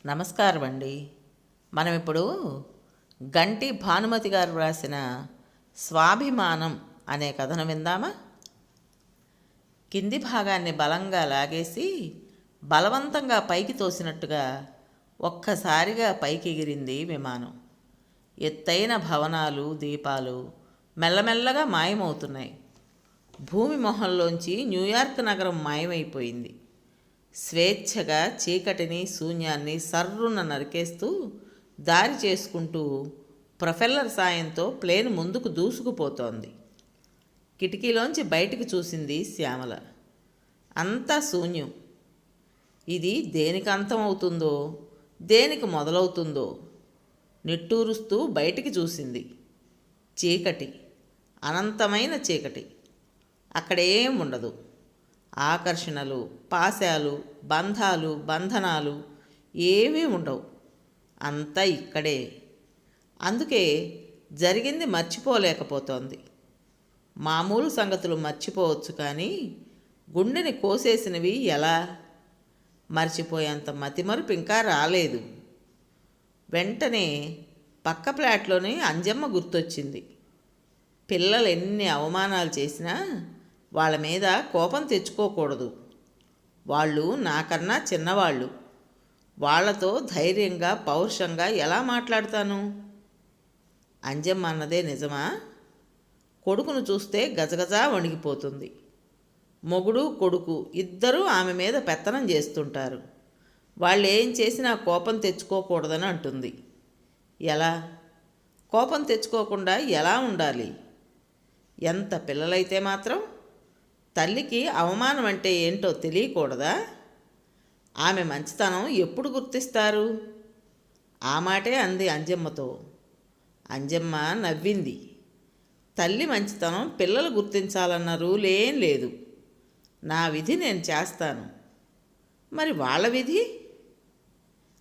నమస్కారం అండి. మనం ఇప్పుడు గంటి భానుమతి గారు వ్రాసిన స్వాభిమానం అనే కథను విందామా? కింది భాగాన్ని బలంగా లాగేసి బలవంతంగా పైకి తోసినట్టుగా ఒక్కసారిగా పైకి ఎగిరింది విమానం. ఎత్తైన భవనాలు, దీపాలు మెల్లమెల్లగా మాయమవుతున్నాయి. భూమి మొహంలోంచి న్యూయార్క్ నగరం మాయమైపోయింది. స్వేచ్ఛగా చీకటిని, శూన్యాన్ని సర్రున నరికేస్తూ దారి చేసుకుంటూ ప్రొఫెల్లర్ సాయంతో ప్లేన్ ముందుకు దూసుకుపోతోంది. కిటికీలోంచి బయటికి చూసింది శ్యామల. అంతా శూన్యం. ఇది దేనికి అంతమవుతుందో, దేనికి మొదలవుతుందో నిట్టూరుస్తూ బయటికి చూసింది. చీకటి, అనంతమైన చీకటి. అక్కడేం ఉండదు. ఆకర్షణలు, పాశాలు, బంధాలు, బంధనాలు ఏమీ ఉండవు. అంతా ఇక్కడే. అందుకే జరిగింది మర్చిపోలేకపోతోంది. మామూలు సంగతులు మర్చిపోవచ్చు, కానీ గుండెని కోసేసినవి ఎలా? మర్చిపోయేంత మతిమరుపు ఇంకా రాలేదు. వెంటనే పక్క ఫ్లాట్లోని అంజమ్మ గుర్తొచ్చింది. పిల్లలు ఎన్ని అవమానాలు చేసినా వాళ్ళ మీద కోపం తెచ్చుకోకూడదు. వాళ్ళు నాకన్నా చిన్నవాళ్ళు. వాళ్లతో ధైర్యంగా, పౌరుషంగా ఎలా మాట్లాడతాను? అంజమ్మ అన్నదే నిజమా? కొడుకును చూస్తే గజగజా వణికిపోతుంది. మొగుడు, కొడుకు ఇద్దరూ ఆమె మీద పెత్తనం చేస్తుంటారు. వాళ్ళు ఏం చేసినా కోపం తెచ్చుకోకూడదని అంటుంది. ఎలా? కోపం తెచ్చుకోకుండా ఎలా ఉండాలి? ఎంత పిల్లలైతే మాత్రం తల్లికి అవమానం అంటే ఏంటో తెలియకూడదా? ఆమె మంచితనం ఎప్పుడు గుర్తిస్తారు? ఆ మాటే అంది అంజమ్మతో. అంజమ్మ నవ్వింది. తల్లి మంచితనం పిల్లలు గుర్తించాలన్న రూలేం లేదు. నా విధి నేను చేస్తాను. మరి వాళ్ళ విధి?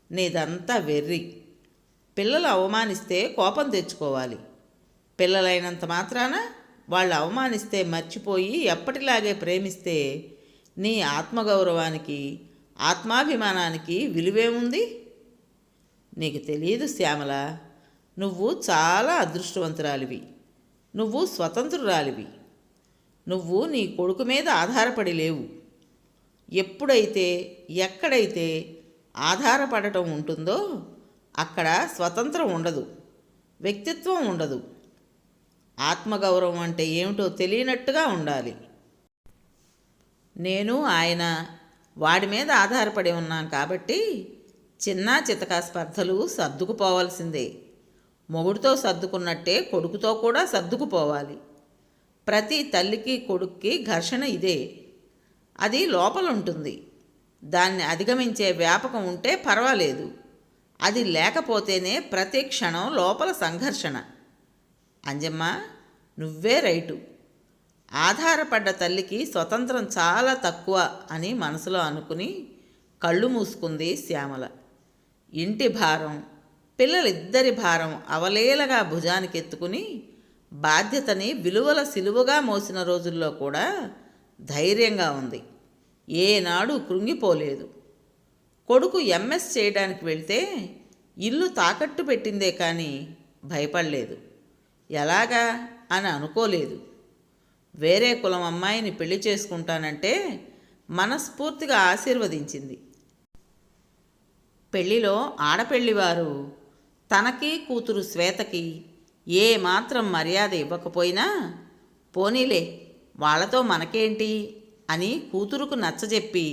నీదంతా వెర్రి. పిల్లలు అవమానిస్తే కోపం తెచ్చుకోవాలి. పిల్లలైనంత మాత్రాన వాళ్ళు అవమానిస్తే మర్చిపోయి ఎప్పటిలాగే ప్రేమిస్తే నీ ఆత్మగౌరవానికి, ఆత్మాభిమానానికి విలువేముంది? నీకు తెలియదు శ్యామల. నువ్వు చాలా అదృష్టవంతురాలివి. నువ్వు స్వతంత్రురాలివి. నువ్వు నీ కొడుకు మీద ఆధారపడి లేవు. ఎప్పుడైతే, ఎక్కడైతే ఆధారపడటం ఉంటుందో అక్కడ స్వతంత్రం ఉండదు, వ్యక్తిత్వం ఉండదు. ఆత్మగౌరవం అంటే ఏమిటో తెలియనట్టుగా ఉండాలి. నేను ఆయన వాడి మీద ఆధారపడి ఉన్నాం కాబట్టి చిన్నా చితకా స్పర్ధలు సర్దుకుపోవాల్సిందే. మొగుడితో సర్దుకున్నట్టే కొడుకుతో కూడా సర్దుకుపోవాలి. ప్రతి తల్లికి, కొడుక్కి ఘర్షణ ఇదే. అది లోపల ఉంటుంది. దాన్ని అధిగమించే వ్యాపకం ఉంటే పర్వాలేదు. అది లేకపోతేనే ప్రతి క్షణం లోపల సంఘర్షణ. అంజమ్మ, నువ్వే రైటు. ఆధారపడ్డ తల్లికి స్వతంత్రం చాలా తక్కువ అని మనసులో అనుకుని కళ్ళు మూసుకుంది శ్యామల. ఇంటి భారం, పిల్లలిద్దరి భారం అవలేలగా భుజానికి ఎత్తుకుని బాధ్యతని విలువల సిలువగా మోసిన రోజుల్లో కూడా ధైర్యంగా ఉంది. ఏనాడు కృంగిపోలేదు. కొడుకు ఎంఎస్ చేయడానికి వెళ్తే ఇల్లు తాకట్టు పెట్టిందే కానీ భయపడలేదు. ఎలాగా అని అనుకోలేదు. వేరే కులం అమ్మాయిని పెళ్లి చేసుకుంటానంటే మనస్ఫూర్తిగా ఆశీర్వదించింది. పెళ్లిలో ఆడపెళ్లివారు తనకి, కూతురు శ్వేతకి ఏ మాత్రం మర్యాద ఇవ్వకపోయినా పోనీలే వాళ్లతో మనకేంటి అని కూతురుకు నచ్చజెప్పి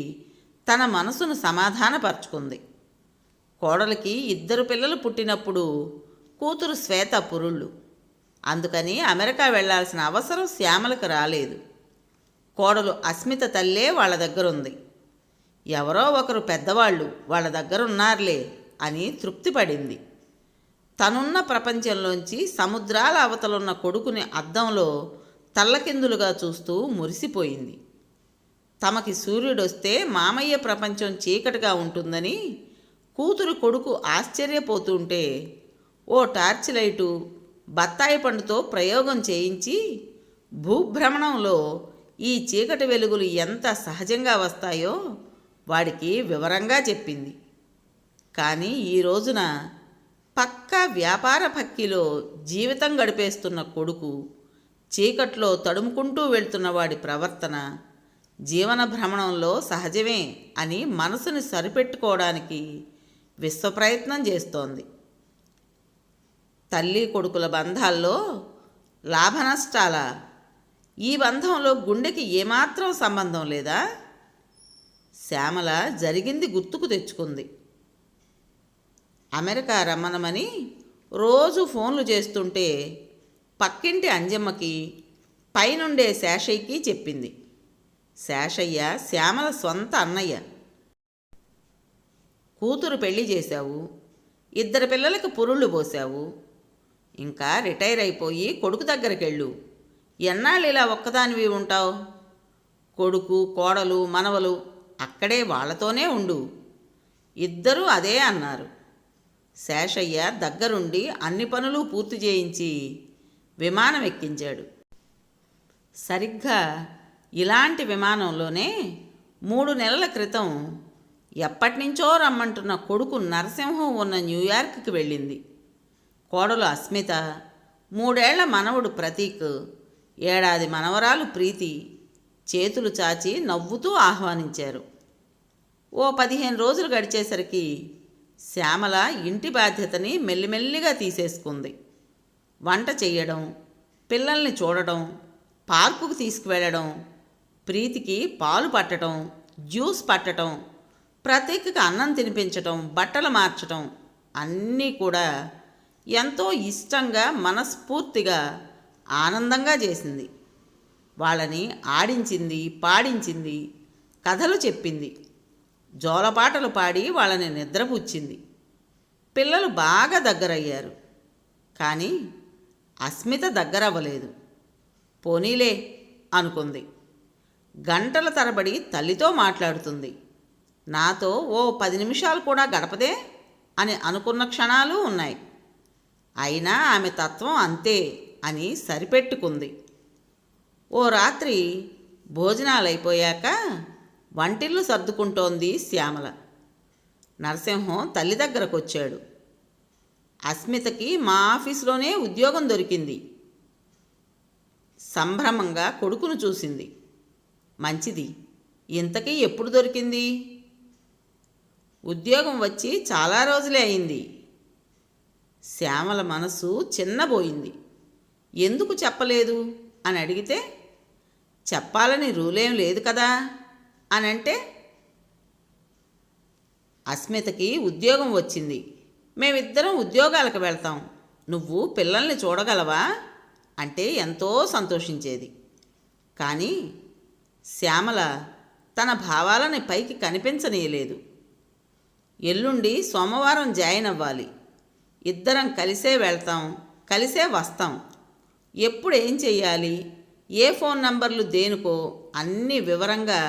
తన మనసును సమాధానపరుచుకుంది. కోడలికి 2 పిల్లలు పుట్టినప్పుడు కూతురు శ్వేత పురుళ్ళు. అందుకని అమెరికా వెళ్లాల్సిన అవసరం శ్యామలకు రాలేదు. కోడలు అస్మిత తల్లే వాళ్ళ దగ్గరుంది. ఎవరో ఒకరు పెద్దవాళ్ళు వాళ్ళ దగ్గరున్నారులే అని తృప్తిపడింది. తనున్న ప్రపంచంలోంచి సముద్రాల అవతలున్న కొడుకుని అద్దంలో తల్లకిందులుగా చూస్తూ మురిసిపోయింది. తమకి సూర్యుడొస్తే మామయ్య ప్రపంచం చీకటిగా ఉంటుందని కూతురు, కొడుకు ఆశ్చర్యపోతుంటే ఓ టార్చ్ లైటు, బత్తాయి పండుతో ప్రయోగం చేయించి భూభ్రమణంలో ఈ చీకటి వెలుగులు ఎంత సహజంగా వస్తాయో వాడికి వివరంగా చెప్పింది. కానీ ఈ రోజున పక్కా వ్యాపార భక్తిలో జీవితం గడిపేస్తున్న కొడుకు చీకట్లో తడుముకుంటూ వెళ్తున్న వాడి ప్రవర్తన జీవన భ్రమణంలో సహజమే అని మనసుని సరిపెట్టుకోవడానికి విశ్వప్రయత్నం చేస్తోంది. తల్లి కొడుకుల బంధాల్లో లాభనష్టాల, ఈ బంధంలో గుండెకి ఏమాత్రం సంబంధం లేదా? శ్యామల జరిగింది గుర్తుకు తెచ్చుకుంది. అమెరికా రమ్మనమని రోజు ఫోన్లు చేస్తుంటే పక్కింటి అంజమ్మకి, పైనుండే శేషయ్యకి చెప్పింది. శేషయ్య శ్యామల సొంత అన్నయ్య. కూతురు పెళ్లి చేశావు, 2 పిల్లలకు పురుళ్ళు పోసావు, ఇంకా రిటైర్ అయిపోయి కొడుకు దగ్గరికెళ్ళు, ఎన్నాళ్ళు ఇలా ఒక్కదానివి ఉంటావు? కొడుకు, కోడలు, మనవలు అక్కడే వాళ్లతోనే ఉండు. ఇద్దరూ అదే అన్నారు. శేషయ్య దగ్గరుండి అన్ని పనులు పూర్తి చేయించి విమానం ఎక్కించాడు. సరిగ్గా ఇలాంటి విమానంలోనే 3 నెలల క్రితం ఎప్పటినుంచో రమ్మంటున్న కొడుకు నరసింహం ఉన్న న్యూయార్క్కి వెళ్ళింది. కోడలు అస్మిత, 3 ఏళ్ల మనవడు ప్రతీక్, 1 ఏడాది మనవరాలు ప్రీతి చేతులు చాచి నవ్వుతూ ఆహ్వానించారు. ఓ 15 రోజులు గడిచేసరికి శ్యామల ఇంటి బాధ్యతని మెల్లిమెల్లిగా తీసేసుకుంది. వంట చెయ్యడం, పిల్లల్ని చూడడం, పార్కుకు తీసుకువెళ్ళడం, ప్రీతికి పాలు పట్టడం, జ్యూస్ పట్టడం, ప్రతీక్కి అన్నం తినిపించటం, బట్టలు మార్చటం అన్నీ కూడా ఎంతో ఇష్టంగా, మనస్ఫూర్తిగా, ఆనందంగా చేసింది. వాళ్ళని ఆడించింది, పాడించింది, కథలు చెప్పింది, జోలపాటలు పాడి వాళ్ళని నిద్రపుచ్చింది. పిల్లలు బాగా దగ్గరయ్యారు. కానీ అస్మిత దగ్గరవ్వలేదు. పోనీలే అనుకుంది. గంటల తరబడి తల్లితో మాట్లాడుతుంది. నాతో ఓ 10 నిమిషాలు కూడా గడపదే అని అనుకున్న క్షణాలు ఉన్నాయి. అయినా ఆమె తత్వం అంతే అని సరిపెట్టుకుంది. ఓ రాత్రి భోజనాలైపోయాక వంటిల్లు సర్దుకుంటోంది శ్యామల. నరసింహం తల్లి దగ్గరకు వచ్చాడు. అస్మితకి మా ఆఫీసులోనే ఉద్యోగం దొరికింది. సంభ్రమంగా కొడుకును చూసింది. మంచిది, ఇంతకీ ఎప్పుడు దొరికింది? ఉద్యోగం వచ్చి చాలా రోజులే అయింది. శ్యామల మనసు చిన్నబోయింది. ఎందుకు చెప్పలేదు అని అడిగితే, చెప్పాలని రూలేం లేదు కదా అని అంటే, అస్మితకి ఉద్యోగం వచ్చింది, మేమిద్దరం ఉద్యోగాలకు వెళ్తాం, నువ్వు పిల్లల్ని చూడగలవా అంటే ఎంతో సంతోషించేది. కానీ శ్యామల తన భావాలని పైకి కనిపించనీయలేదు. ఎల్లుండి సోమవారం జాయిన్ అవ్వాలి, ఇద్దరం కలిసే వెళ్తాం, కలిసే వస్తాం, ఎప్పుడు ఏం చెయ్యాలి, ఏ ఫోన్ నంబర్లు దేనికో అన్నీ వివరంగా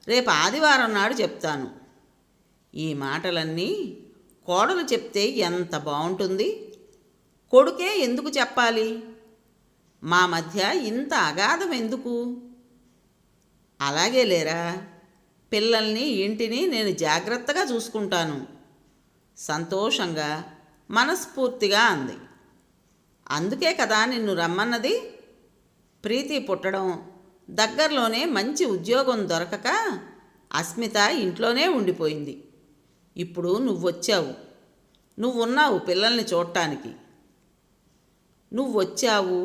రేపు ఆదివారం నాడు చెప్తాను. ఈ మాటలన్నీ కోడలు చెప్తే ఎంత బాగుంటుంది. కొడుకే ఎందుకు చెప్పాలి? మా మధ్య ఇంత అగాధం ఎందుకు? అలాగే లేరా, పిల్లల్ని ఇంటిని నేను జాగ్రత్తగా చూసుకుంటాను, సంతోషంగా మనస్ఫూర్తిగా అంది. అందుకే కదా నిన్ను రమ్మన్నది. ప్రీతి పుట్టడం, దగ్గరలోనే మంచి ఉద్యోగం దొరకక అస్మిత ఇంట్లోనే ఉండిపోయింది. ఇప్పుడు నువ్వొచ్చావు, నువ్వున్నావు పిల్లల్ని చూడటానికి. నువ్వొచ్చావు,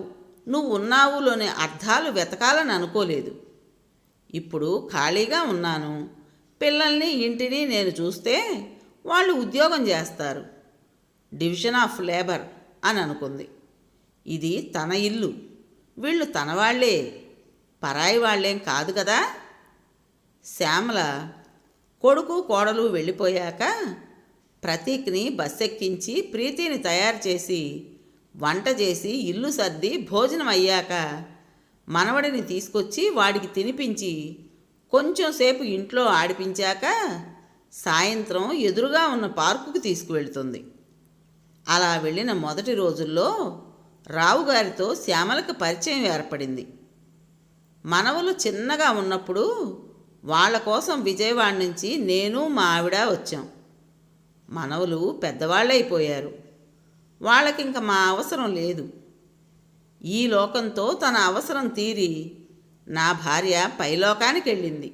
నువ్వున్నావులోని అర్థాలు వెతకాలని అనుకోలేదు. ఇప్పుడు ఖాళీగా ఉన్నాను, పిల్లల్ని ఇంటిని నేను చూస్తే వాళ్ళు ఉద్యోగం చేస్తారు, డివిజన్ ఆఫ్ లేబర్ అని అనుకుంది. ఇది తన ఇల్లు, వీళ్ళు తన వాళ్లే, పరాయి వాళ్ళేం కాదు కదా. శ్యామల కొడుకు కోడలు వెళ్ళిపోయాక ప్రతీక్ని బస్ ఎక్కించి ప్రీతిని తయారు చేసి వంట చేసి ఇల్లు సర్ది భోజనం అయ్యాక మనవడిని తీసుకొచ్చి వాడికి తినిపించి కొంచెంసేపు ఇంట్లో ఆడిపించాక సాయంత్రం ఎదురుగా ఉన్న పార్కుకు తీసుకువెళ్తుంది. అలా వెళ్ళిన మొదటి రోజుల్లో రావుగారితో శ్యామలకు పరిచయం ఏర్పడింది. మనవలు చిన్నగా ఉన్నప్పుడు వాళ్ళ కోసం విజయవాడ నుంచి నేను మా ఆవిడ వచ్చాం. మనవలు పెద్దవాళ్ళైపోయారు. వాళ్ళకింక మా అవసరం లేదు. ఈ లోకంతో తన అవసరం తీరి నా భార్య పైలోకానికి వెళ్ళింది.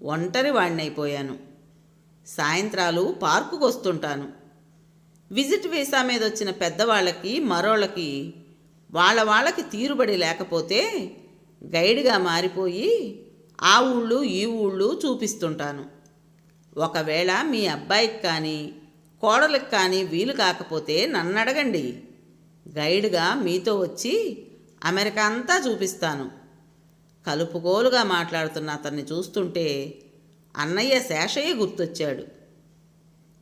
ఒంటరి వాడినైపోయాను. సాయంత్రాలు పార్కుకు వస్తుంటాను. విజిట్ వీసా మీద వచ్చిన పెద్దవాళ్ళకి మరోళ్ళకి వాళ్ళకి తీరుబడి లేకపోతే గైడ్గా మారిపోయి ఆ ఊళ్ళు ఈ ఊళ్ళు చూపిస్తుంటాను. ఒకవేళ మీ అబ్బాయికి కానీ కోడలికి కానీ వీలు కాకపోతే నన్ను అడగండి. గైడ్గా మీతో వచ్చి అమెరికా అంతా చూపిస్తాను. కలుపుగోలుగా మాట్లాడుతున్న అతన్ని చూస్తుంటే అన్నయ్య శేషయ్య గుర్తొచ్చాడు.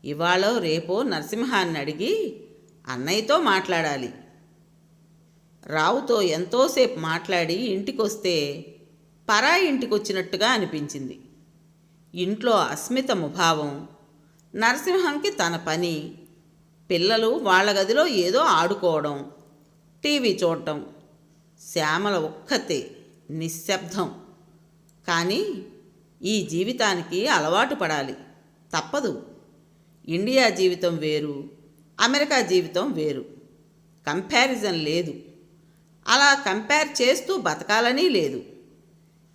ఇవాళో రేపో నరసింహాన్ని అడిగి అన్నయ్యతో మాట్లాడాలి. రావుతో ఎంతోసేపు మాట్లాడి ఇంటికొస్తే పరాయి ఇంటికొచ్చినట్టుగా అనిపించింది. ఇంట్లో అస్మిత ముభావం, నరసింహంకి తన పని, పిల్లలు వాళ్ళ గదిలో ఏదో ఆడుకోవడం, టీవీ చూడటం, శ్యామల ఒక్కతే నిశ్శబ్దం. కానీ ఈ జీవితానికి అలవాటు పడాలి, తప్పదు. ఇండియా జీవితం వేరు, అమెరికా జీవితం వేరు. కంపారిజన్ లేదు. అలా కంపేర్ చేస్తూ బతకాలని లేదు.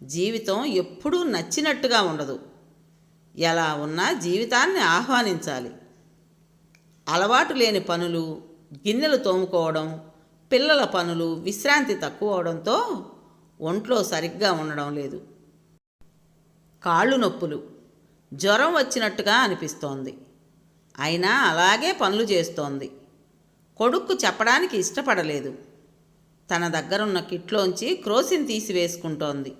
జీవితం ఎప్పుడూ నచ్చినట్టుగా ఉండదు. ఎలా ఉన్నా జీవితాన్ని ఆహ్వానించాలి. అలవాటు లేని పనులు, గిన్నెలు తోముకోవడం, పిల్లల పనులు, విశ్రాంతి తక్కువ అవడంతో ఒంట్లో సరిగ్గా ఉండడం లేదు. కాళ్ళు నొప్పులు, జ్వరం వచ్చినట్టుగా అనిపిస్తోంది. అయినా అలాగే పనులు చేస్తోంది. కొడుక్కు చెప్పడానికి ఇష్టపడలేదు. తన దగ్గరున్న కిట్లోంచి క్రోసిన్ తీసివేసుకుంటోంది.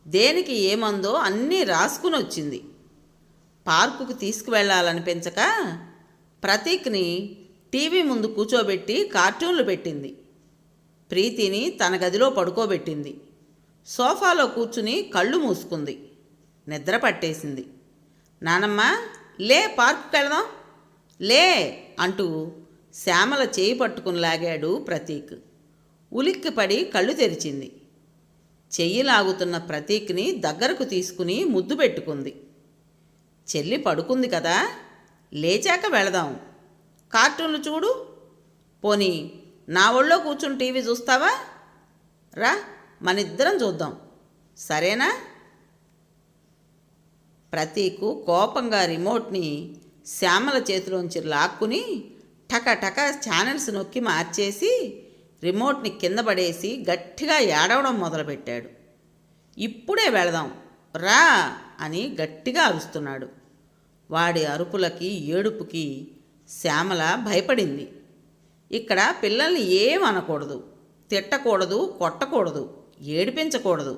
దేనికి ఏమందో అన్నీ రాసుకుని వచ్చింది. పార్కుకు తీసుకువెళ్ళాలనిపించక ప్రతీక్ని టీవీ ముందు కూర్చోబెట్టి కార్టూన్లు పెట్టింది. ప్రీతిని తన గదిలో పడుకోబెట్టింది. సోఫాలో కూర్చుని కళ్ళు మూసుకుంది. నిద్ర పట్టేసింది. నానమ్మ లే, పార్కుకి వెళదాం లే అంటూ శ్యామల చేయి పట్టుకుని లాగాడు ప్రతీక్. ఉలిక్కిపడి కళ్ళు తెరిచింది. చెయ్యి లాగుతున్న ప్రతీక్ని దగ్గరకు తీసుకుని ముద్దు పెట్టుకుంది. చెల్లి పడుకుంది కదా, లేచాక వెళదాం. కార్టూన్లు చూడు. పోనీ నా ఒళ్ళో కూర్చుని టీవీ చూస్తావా? రా, మనిద్దరం చూద్దాం, సరేనా? ప్రతీకు కోపంగా రిమోట్ని శ్యామల చేతిలోంచి లాక్కుని టక ఛానల్స్ నొక్కి మార్చేసి రిమోట్ని కింద పడేసి గట్టిగా ఏడవడం మొదలుపెట్టాడు. ఇప్పుడే వెళదాం రా అని గట్టిగా అరుస్తున్నాడు. వాడి అరుపులకి ఏడుపుకి శ్యామల భయపడింది. ఇక్కడ పిల్లల్ని ఏం అనకూడదు, తిట్టకూడదు, కొట్టకూడదు, ఏడిపించకూడదు.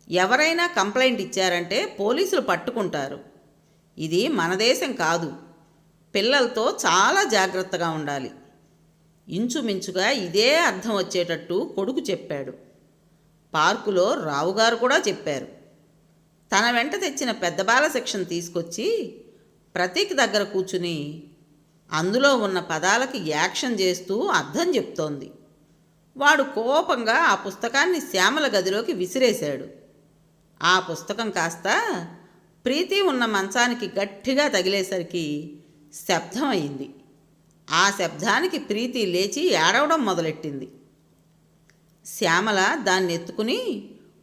ఎవరైనా కంప్లైంట్ ఇచ్చారంటే పోలీసులు పట్టుకుంటారు. ఇది మన దేశం కాదు. పిల్లలతో చాలా జాగ్రత్తగా ఉండాలి. ఇంచుమించుగా ఇదే అర్థం వచ్చేటట్టు కొడుకు చెప్పాడు. పార్కులో రావుగారు కూడా చెప్పారు. తన వెంట తెచ్చిన పెద్ద బాల సెక్షన్ తీసుకొచ్చి ప్రతీక్ దగ్గర కూర్చుని అందులో ఉన్న పదాలకి యాక్షన్ చేస్తూ అర్థం చెప్తోంది. వాడు కోపంగా ఆ పుస్తకాన్ని శ్యామల గదిలోకి విసిరేశాడు. ఆ పుస్తకం కాస్త ప్రీతి ఉన్న మంచానికి గట్టిగా తగిలేసరికి శబ్దం అయింది. ఆ శబ్దానికి ప్రీతి లేచి ఏడవడం మొదలెట్టింది. శ్యామల దాన్ని ఎత్తుకుని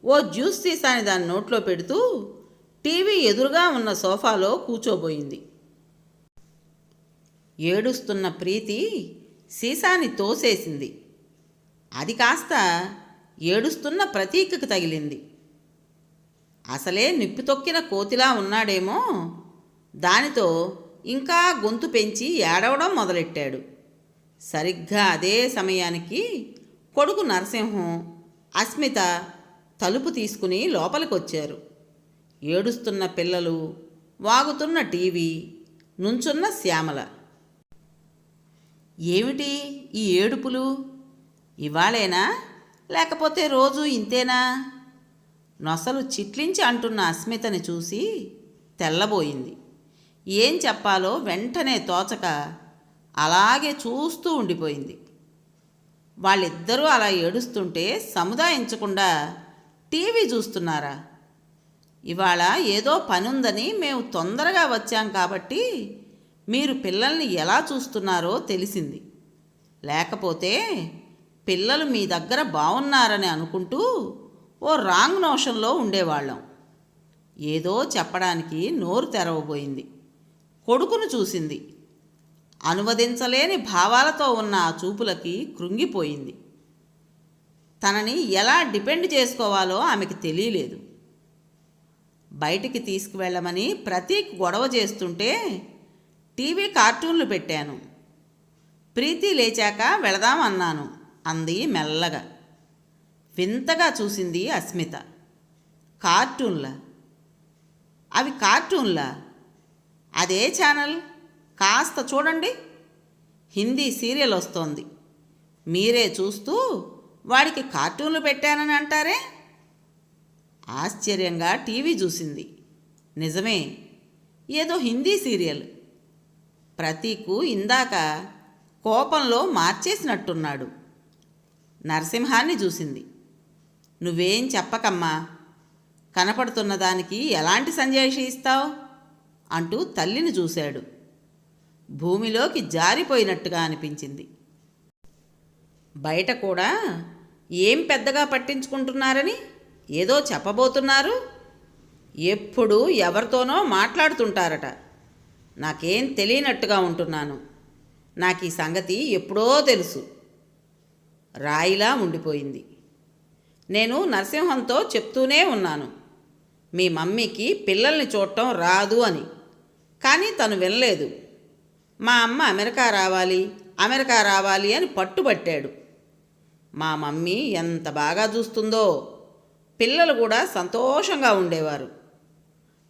ఓ జ్యూస్ సీసాని దాని నోట్లో పెడుతూ టీవీ ఎదురుగా ఉన్న సోఫాలో కూర్చోబోయింది. ఏడుస్తున్న ప్రీతి సీసాని తోసేసింది. అది కాస్త ఏడుస్తున్న ప్రతీకకు తగిలింది. అసలే నిప్పు తొక్కిన కోతిలా ఉన్నాడేమో, దానితో ఇంకా గొంతు పెంచి ఏడవడం మొదలెట్టాడు. సరిగ్గా అదే సమయానికి కొడుకు నరసింహం, అస్మిత తలుపు తీసుకుని లోపలికొచ్చారు. ఏడుస్తున్న పిల్లలు, వాగుతున్న టీవీ, నుంచున్న శ్యామల. ఏమిటి ఈ ఏడుపులు? ఇవాళేనా, లేకపోతే రోజు ఇంతేనా? నొసలు చిట్లించి అంటున్న అస్మితని చూసి తెల్లబోయింది. ఏం చెప్పాలో వెంటనే తోచక అలాగే చూస్తూ ఉండిపోయింది. వాళ్ళిద్దరూ అలా ఏడుస్తుంటే సముదాయించకుండా టీవీ చూస్తున్నారా? ఇవాళ ఏదో పనుందని మేము తొందరగా వచ్చాం కాబట్టి మీరు పిల్లల్ని ఎలా చూస్తున్నారో తెలిసింది. లేకపోతే పిల్లలు మీ దగ్గర బాగున్నారని అనుకుంటూ ఓ రాంగ్ నోషన్లో ఉండేవాళ్ళం. ఏదో చెప్పడానికి నోరు తెరవబోయింది. కొడుకును చూసింది. అనువదించలేని భావాలతో ఉన్న ఆ చూపులకి కృంగిపోయింది. తనని ఎలా డిపెండ్ చేసుకోవాలో ఆమెకి తెలియలేదు. బయటికి తీసుకువెళ్ళమని ప్రతీక్ గొడవ చేస్తుంటే టీవీ కార్టూన్లు పెట్టాను. ప్రీతి లేచాక వెళదామన్నాను అంది మెల్లగా. వింతగా చూసింది అస్మిత. కార్టూన్లా? అవి కార్టూన్లా? అదే ఛానల్, కాస్త చూడండి. హిందీ సీరియల్ వస్తోంది. మీరే చూస్తూ వాడికి కార్టూన్లు పెట్టానని అంటారే? ఆశ్చర్యంగా టీవీ చూసింది. నిజమే, ఏదో హిందీ సీరియల్. ప్రతీకు ఇందాక కోపంలో మార్చేసినట్టున్నాడు. నరసింహాన్ని చూసింది. నువ్వేం చెప్పకమ్మా, కనపడుతున్న దానికి ఎలాంటి సంజాయిషి ఇస్తావు అంటూ తల్లిని చూశాడు. భూమిలోకి జారిపోయినట్టుగా అనిపించింది. బయట కూడా ఏం పెద్దగా పట్టించుకుంటున్నారని ఏదో చెప్పబోతున్నారు. ఎప్పుడూ ఎవరితోనో మాట్లాడుతుంటారట. నాకేం తెలియనట్టుగా ఉంటున్నాను. నాకు ఈ సంగతి ఎప్పుడో తెలుసు. రాయిలా ఉండిపోయింది. నేను నరసింహంతో చెప్తూనే ఉన్నాను, మీ మమ్మీకి పిల్లల్ని చూడటం రాదు అని. కానీ తను వినలేదు. మా అమ్మ అమెరికా రావాలి, అమెరికా రావాలి అని పట్టుబట్టాడు. మా మమ్మీ ఎంత బాగా చూస్తుందో. పిల్లలు కూడా సంతోషంగా ఉండేవారు.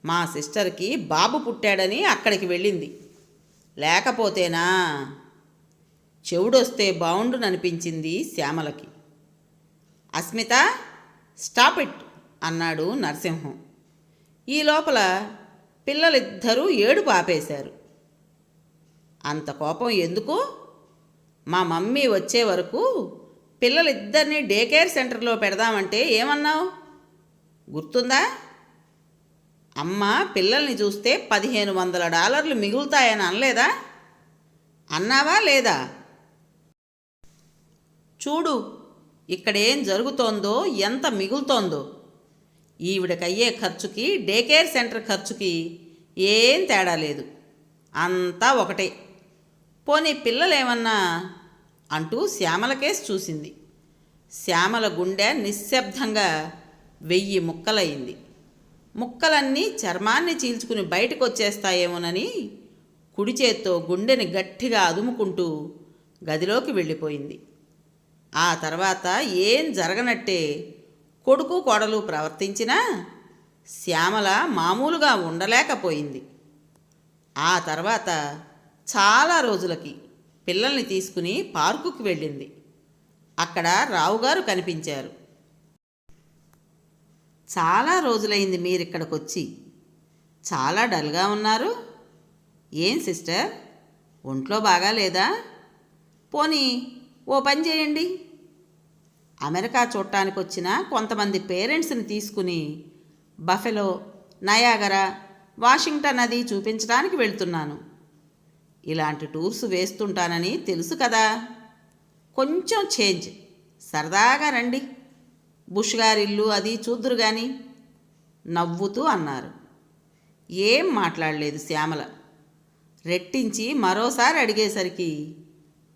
మా సిస్టర్కి బాబు పుట్టాడని అక్కడికి వెళ్ళింది. లేకపోతేనా? చెవుడొస్తే బావుండుననిపించింది శ్యామలకి. అస్మిత, స్టాప్ ఇట్ అన్నాడు నరసింహం. ఈ లోపల పిల్లలిద్దరూ ఏడుపు ఆపేశారు. అంత కోపం ఎందుకు? మా మమ్మీ వచ్చే వరకు పిల్లలిద్దరినీ డే కేర్ సెంటర్లో పెడదామంటే ఏమన్నావు గుర్తుందా? అమ్మ పిల్లల్ని చూస్తే $1500 మిగులుతాయని అనలేదా? అన్నావా లేదా? చూడు ఇక్కడేం జరుగుతోందో, ఎంత మిగులుతోందో. ఈవిడకయ్యే ఖర్చుకి డే కేర్ సెంటర్ ఖర్చుకి ఏం తేడా లేదు. అంతా ఒకటే. పోనీ పిల్లలేమన్నా అంటూ శ్యామల కేసు చూసింది. శ్యామల గుండె నిశ్శబ్దంగా 1000 ముక్కలయింది. ముక్కలన్నీ చర్మాన్ని చీల్చుకుని బయటకు వచ్చేస్తాయేమోనని కుడి చేత్తో గుండెని గట్టిగా అదుముకుంటూ గదిలోకి వెళ్ళిపోయింది. ఆ తర్వాత ఏం జరగనట్టే కొడుకు కోడలు ప్రవర్తించినా శ్యామల మామూలుగా ఉండలేకపోయింది. ఆ తర్వాత చాలా రోజులకి పిల్లల్ని తీసుకుని పార్కుకి వెళ్ళింది. అక్కడ రావుగారు కనిపించారు. చాలా రోజులైంది మీరిక్కడికొచ్చి. చాలా డల్గా ఉన్నారు. ఏం సిస్టర్, ఒంట్లో బాగాలేదా? పోనీ ఓ పని చేయండి. అమెరికా చూడటానికి వచ్చిన కొంతమంది పేరెంట్స్ని తీసుకుని బఫెలో, నయాగరా, వాషింగ్టన్ అది చూపించడానికి వెళ్తున్నాను. ఇలాంటి టూర్స్ వేస్తుంటానని తెలుసు కదా. కొంచెం చేంజ్, సరదాగా రండి. బుష్ గారిల్లు అది చూద్దురు గాని నవ్వుతూ అన్నారు. ఏం మాట్లాడలేదు శ్యామల. రెట్టించి మరోసారి అడిగేసరికి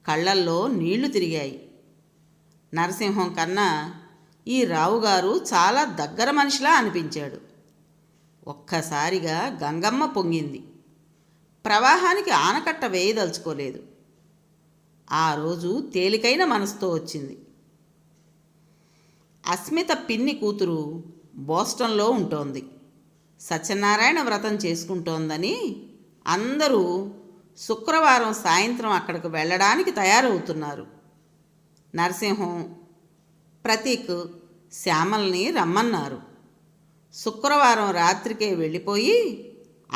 కళ్ళల్లో నీళ్లు తిరిగాయి. నరసింహం కన్నా ఈ రావుగారు చాలా దగ్గర మనిషిలా అనిపించాడు. ఒక్కసారిగా గంగమ్మ పొంగింది. ప్రవాహానికి ఆనకట్ట వేయదలుచుకోలేదు. ఆ రోజు తేలికైన మనసుతో వచ్చింది. అస్మిత పిన్ని కూతురు బోస్టన్లో ఉంటోంది. సత్యనారాయణ వ్రతం చేసుకుంటోందని అందరూ శుక్రవారం సాయంత్రం అక్కడికి వెళ్ళడానికి తయారవుతున్నారు. నరసింహం, ప్రతీక్ శ్యామల్ని రమ్మన్నారు. శుక్రవారం రాత్రికే వెళ్ళిపోయి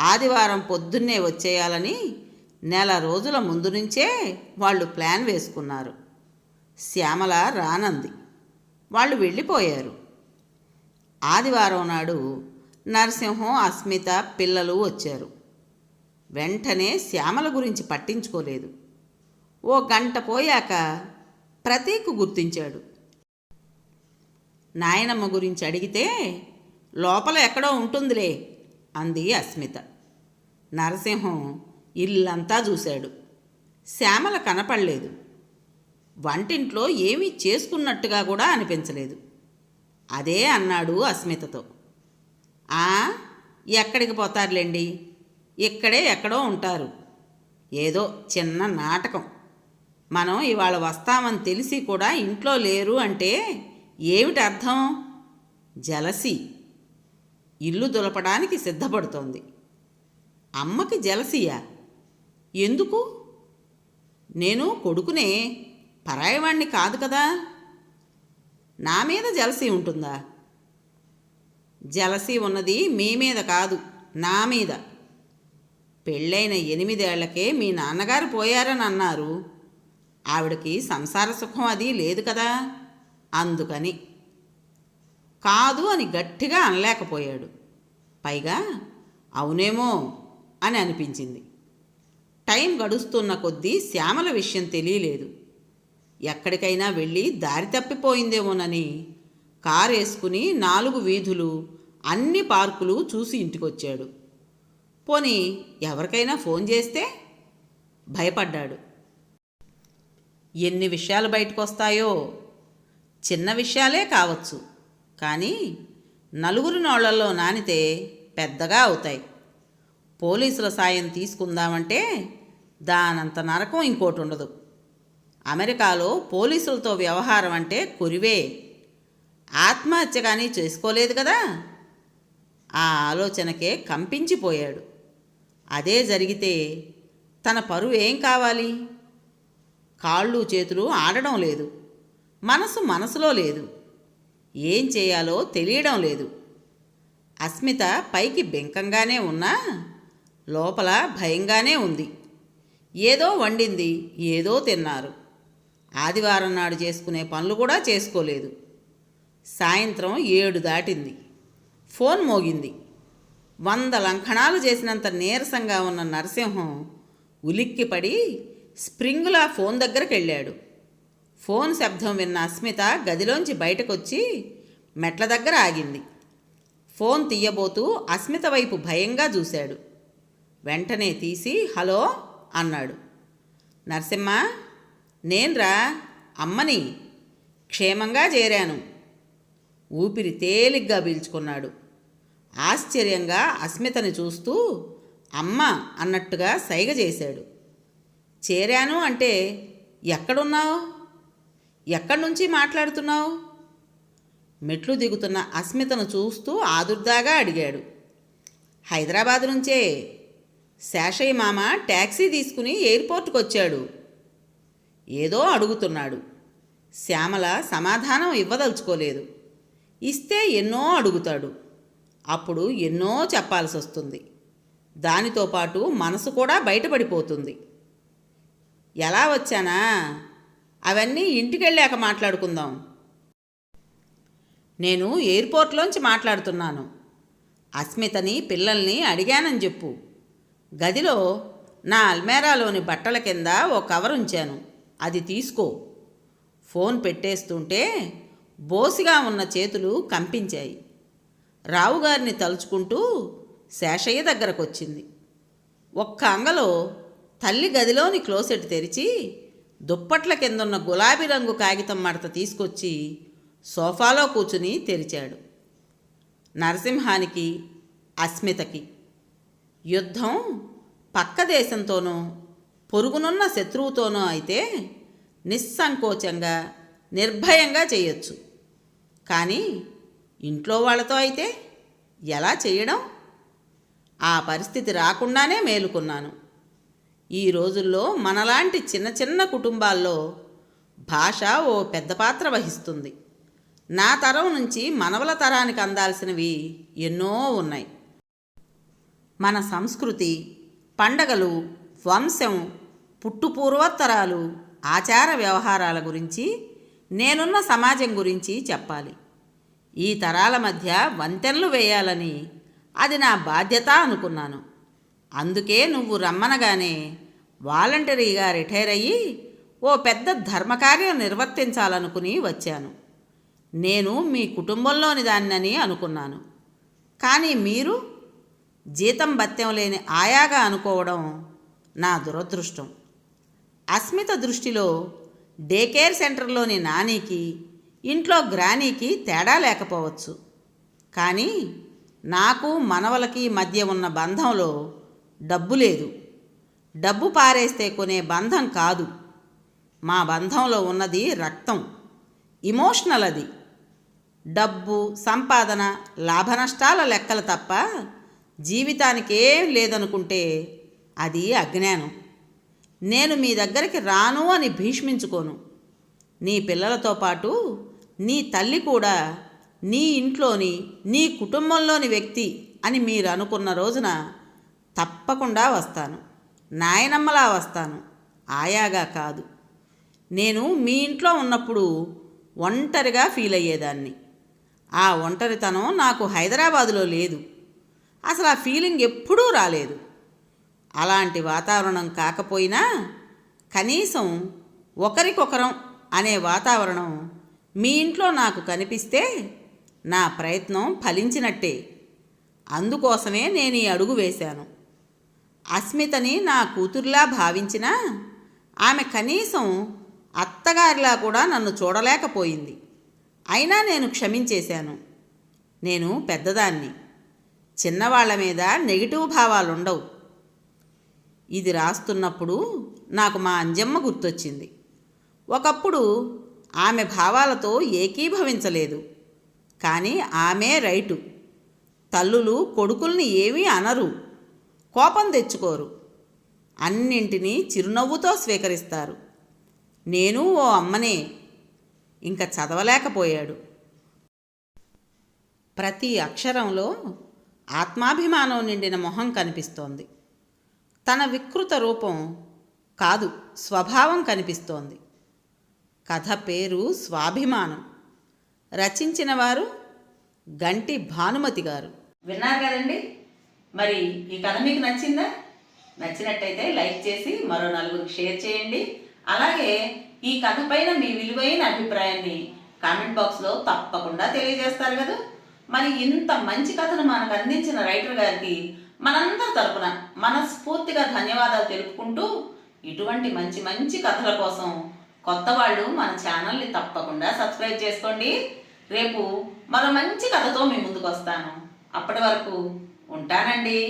ఆదివారం పొద్దున్నే వచ్చేయాలని నెల రోజుల ముందు నుంచే వాళ్ళు ప్లాన్ వేసుకున్నారు. శ్యామల రానంది. వాళ్ళు వెళ్ళిపోయారు. ఆదివారం నాడు నరసింహం, అస్మిత పిల్లలు వచ్చారు. వెంటనే శ్యామల గురించి పట్టించుకోలేదు. ఓ గంట పోయాక ప్రతీక్ గుర్తించాడు. నాయనమ్మ గురించి అడిగితే లోపల ఎక్కడో ఉంటుందిలే అంది అస్మిత. నరసింహం ఇల్లంతా చూశాడు. శ్యామల కనపడలేదు. వంటింట్లో ఏమీ చేసుకున్నట్టుగా కూడా అనిపించలేదు. అదే అన్నాడు అస్మితతో. ఎక్కడికి పోతారులేండి, ఇక్కడే ఎక్కడో ఉంటారు. ఏదో చిన్న నాటకం. మనం ఇవాళ వస్తామని తెలిసి కూడా ఇంట్లో లేరు అంటే ఏమిటి అర్థం? జలసి. ఇల్లు దులపడానికి సిద్ధపడుతోంది. అమ్మకి జలసియా? ఎందుకు? నేను కొడుకునే, పరాయవాణ్ణి కాదు కదా. నా మీద జలసి ఉంటుందా? జలసి ఉన్నది మీ మీద కాదు, నా మీద. పెళ్ళైన 8 ఏళ్లకే మీ నాన్నగారు పోయారని అన్నారు. ఆవిడకి సంసార సుఖం అది లేదు కదా, అందుకని. కాదు అని గట్టిగా అనలేకపోయాడు. పైగా అవునేమో అని అనిపించింది. టైం గడుస్తున్న కొద్దీ శ్యామల విషయం తెలియలేదు. ఎక్కడికైనా వెళ్ళి దారి తప్పిపోయిందేమోనని కారు వేసుకుని 4 వీధులు, అన్ని పార్కులు చూసి ఇంటికొచ్చాడు. పోనీ ఎవరికైనా ఫోన్ చేస్తే భయపడ్డాడు. ఎన్ని విషయాలు బయటకు వస్తాయో. చిన్న విషయాలే కావచ్చు, కానీ నలుగురి నోళ్లలో నానితే పెద్దగా అవుతాయి. పోలీసుల సాయం తీసుకుందామంటే దానంత నరకం ఇంకోటి ఉండదు. అమెరికాలో పోలీసులతో వ్యవహారం అంటే కురివే. ఆత్మహత్య కానీ చేసుకోలేదు కదా. ఆ ఆలోచనకే కంపించిపోయాడు. అదే జరిగితే తన పరువు ఏం కావాలి? కాళ్ళు చేతులు ఆడడం లేదు, మనసులో లేదు. ఏం చేయాలో తెలియడం లేదు. అస్మిత పైకి బెంకంగానే ఉన్నా లోపల భయంగానే ఉంది. ఏదో వండింది, ఏదో తిన్నారు. ఆదివారం నాడు చేసుకునే పనులు కూడా చేసుకోలేదు. సాయంత్రం 7 దాటింది. ఫోన్ మోగింది. 100 లంకణాలు చేసినంత నీరసంగా ఉన్న నరసింహం ఉలిక్కిపడి స్ప్రింగులా ఫోన్ దగ్గరికి వెళ్ళాడు. ఫోన్ శబ్దం విన్న అస్మిత గదిలోంచి బయటకొచ్చి మెట్ల దగ్గర ఆగింది. ఫోన్ తీయబోతూ అస్మిత వైపు భయంగా చూశాడు. వెంటనే తీసి హలో అన్నాడు. నరసింహ, నేన్రా, అమ్మని. క్షేమంగా చేరాను. ఊపిరి తేలిగ్గా పీల్చుకున్నాడు. ఆశ్చర్యంగా అస్మితని చూస్తూ అమ్మ అన్నట్టుగా సైగ చేశాడు. చేరాను అంటే ఎక్కడున్నావు? ఎక్కడి నుంచి మాట్లాడుతున్నావు? మెట్లు దిగుతున్న అస్మితను చూస్తూ ఆదుర్దాగా అడిగాడు. హైదరాబాద్ నుంచే. శేషయ్య మామ ట్యాక్సీ తీసుకుని ఎయిర్పోర్ట్కి వచ్చాడు. ఏదో అడుగుతున్నాడు. శ్యామల సమాధానం ఇవ్వదలుచుకోలేదు. ఇస్తే ఎన్నో అడుగుతాడు. అప్పుడు ఎన్నో చెప్పాల్సి వస్తుంది. దానితో పాటు మనసు కూడా బయటపడిపోతుంది. ఎలా వచ్చానా? అవన్నీ ఇంటికెళ్ళాక మాట్లాడుకుందాం. నేను ఎయిర్పోర్ట్లోంచి మాట్లాడుతున్నాను. అస్మితని, పిల్లల్ని అడిగానని చెప్పు. గదిలో నా అల్మేరాలోని బట్టల కింద ఓ కవర్ ఉంచాను, అది తీసుకో. ఫోన్ పెట్టేస్తుంటే బోసిగా ఉన్న చేతులు కంపించాయి. రావుగారిని తలుచుకుంటూ శేషయ్య దగ్గరకొచ్చింది. ఒక్క అంగలో తల్లి గదిలోని క్లోసెట్ తెరిచి దుప్పట్ల కిందున్న గులాబీ రంగు కాగితం మడత తీసుకొచ్చి సోఫాలో కూర్చుని తెరిచాడు. నరసింహానికి, అస్మితకి యుద్ధం పక్క దేశంతోనో పొరుగునున్న శత్రువుతోనో అయితే నిస్సంకోచంగా నిర్భయంగా చేయొచ్చు. కానీ ఇంట్లో వాళ్ళతో అయితే ఎలా చేయడం? ఆ పరిస్థితి రాకుండానే మేలుకున్నాను. ఈ రోజుల్లో మనలాంటి చిన్న చిన్న కుటుంబాల్లో భాష ఓ పెద్ద పాత్ర వహిస్తుంది. నా తరం నుంచి మనవల తరానికి అందాల్సినవి ఎన్నో ఉన్నాయి. మన సంస్కృతి, పండగలు, వంశం, పుట్టుపూర్వోత్తరాలు, ఆచార వ్యవహారాల గురించి, నేనున్న సమాజం గురించి చెప్పాలి. ఈ తరాల మధ్య వంతెనలు వేయాలని అది నా బాధ్యత అనుకున్నాను. అందుకే నువ్వు రమ్మనగానే వాలంటరీగా రిటైర్ అయ్యి ఓ పెద్ద ధర్మకార్యం నిర్వర్తించాలనుకుని వచ్చాను. నేను మీ కుటుంబంలోని దాన్నని అనుకున్నాను. కానీ మీరు జీతం భత్యం లేని ఆయాగా అనుకోవడం నా దురదృష్టం. అస్మిత దృష్టిలో డే కేర్ సెంటర్లోని నానికి ఇంట్లో గ్రానీకి తేడా లేకపోవచ్చు. కానీ నాకు మనవలకి మధ్య ఉన్న బంధంలో డబ్బు లేదు. డబ్బు పారేస్తే కొనే బంధం కాదు. మా బంధంలో ఉన్నది రక్తం, ఇమోషనల్. అది డబ్బు, సంపాదన, లాభనష్టాల లెక్కలు తప్ప జీవితానికి ఏం లేదనుకుంటే అది అజ్ఞానం. నేను మీ దగ్గరికి రాను అని భీష్మించుకోను. నీ పిల్లలతో పాటు నీ తల్లి కూడా నీ ఇంట్లోని, నీ కుటుంబంలోని వ్యక్తి అని మీరు అనుకున్న రోజున తప్పకుండా వస్తాను. నాయనమ్మలా వస్తాను, ఆయాగా కాదు. నేను మీ ఇంట్లో ఉన్నప్పుడు ఒంటరిగా ఫీల్ అయ్యేదాన్ని. ఆ ఒంటరితనం నాకు హైదరాబాదులో లేదు. అసలు ఆ ఫీలింగ్ ఎప్పుడూ రాలేదు. అలాంటి వాతావరణం కాకపోయినా కనీసం ఒకరికొకరం అనే వాతావరణం మీ ఇంట్లో నాకు కనిపిస్తే నా ప్రయత్నం ఫలించినట్టే. అందుకోసమే నేను ఈ అడుగు వేశాను. అస్మితని నా కూతుర్లా భావించినా ఆమె కనీసం అత్తగారిలా కూడా నన్ను చూడలేకపోయింది. అయినా నేను క్షమించేశాను. నేను పెద్దదాన్ని, చిన్నవాళ్ల మీద నెగిటివ్ భావాలుండవు. ఇది రాస్తున్నప్పుడు నాకు మా అంజమ్మ గుర్తొచ్చింది. ఒకప్పుడు ఆమె భావాలతో ఏకీభవించలేదు. కానీ ఆమె రైటు. తల్లులు కొడుకుల్ని ఏమీ అనరు, కోపం తెచ్చుకోరు, అన్నింటినీ చిరునవ్వుతో స్వీకరిస్తారు. నేను ఓ అమ్మనే. ఇంకా చదవలేకపోయాడు. ప్రతి అక్షరంలో ఆత్మాభిమానం నిండిన మొహం కనిపిస్తోంది. తన వికృత రూపం కాదు, స్వభావం కనిపిస్తోంది. కథ పేరు స్వాభిమానం. రచించిన వారు గంటి భానుమతి గారు. విన్నారు కదండి. మరి ఈ కథ మీకు నచ్చిందా? నచ్చినట్టయితే లైక్ చేసి మరో నలుగురికి షేర్ చేయండి. అలాగే ఈ కథ పైన మీ విలువైన అభిప్రాయాన్ని కామెంట్ బాక్స్లో తప్పకుండా తెలియజేస్తారు కదా. మరి ఇంత మంచి కథను మనకు అందించిన రైటర్ గారికి మనందరి తరపున మనస్ఫూర్తిగా ధన్యవాదాలు తెలుపుకుంటూ, ఇటువంటి మంచి మంచి కథల కోసం కొత్త వాళ్ళు మన ఛానల్ని తప్పకుండా సబ్స్క్రైబ్ చేసుకోండి. రేపు మరో మంచి కథతో మీ ముందుకు వస్తాను. అప్పటి వరకు ఉంటానండి.